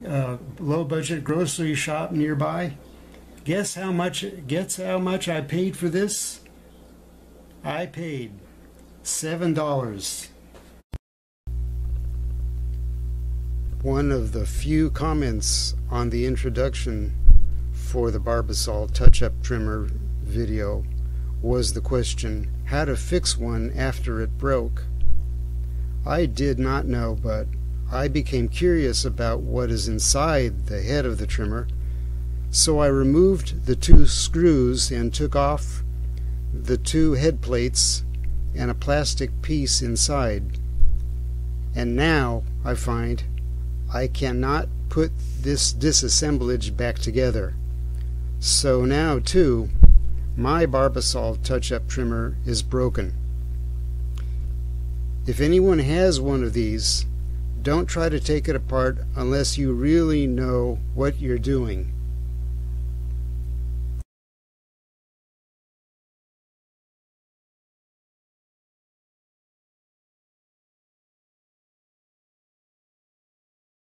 low budget grocery shop nearby. Guess how much I paid for this? I paid $7. One of the few comments on the introduction for the Barbasol touch-up trimmer video was the question, how to fix one after it broke. I did not know, but I became curious about what is inside the head of the trimmer, so I removed the 2 screws and took off the 2 head plates and a plastic piece inside. And now I find I cannot put this disassemblage back together. So now too, my Barbasol touch-up trimmer is broken. If anyone has one of these, don't try to take it apart unless you really know what you're doing.